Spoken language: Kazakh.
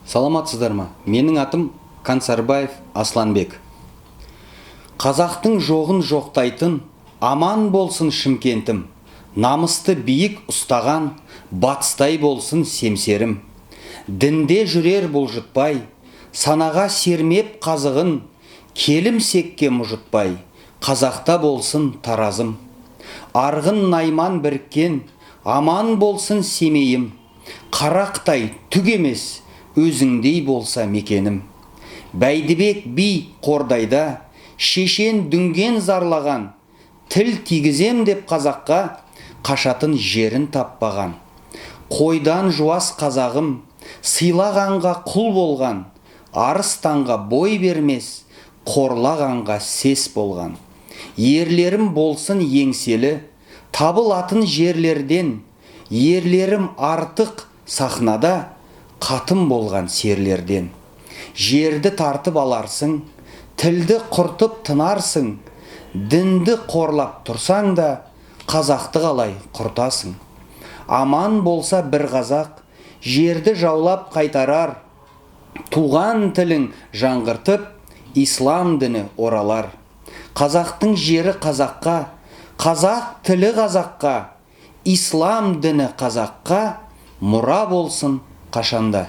Саламатсыздар ма? Менің атым Қансарбаев Асланбек. Қазақтың жоғын жоқтайтын, аман болсын Шымкентім. Намысты биік ұстаған, батыстай болсын семсерім. Дінде жүрер бұлжытпай, санаға сермеп қазығын, келімсекке мұжытпай, қазақта болсын таразым. Арғын найман біріккен, аман болсын семейім. Қарақтай түк емес, өзіңдей болса мекенім. Бәйдібек би қордайда, шешен дүнген зарлаған, тіл тигізем деп қазаққа, қашатын жерін таппаған. Қойдан жуас қазағым, сыйлағанға құл болған, арыстанға бой бермес, қорлағанға сес болған. Ерлерім болсын еңселі, табылатын жерлерден, ерлерім артық сахнада, қатым болған серлерден. Жерді тартып аларсың, тілді құртып тынарсың, дінді қорлап тұрсаң да, қазақты қалай құртасың. Аман болса бір қазақ, жерді жаулап қайтарар, туған тілің жаңғыртып, ислам діні оралар. Қазақтың жері қазаққа, қазақ тілі қазаққа, ислам діні қазаққа мұра болсын қашанда.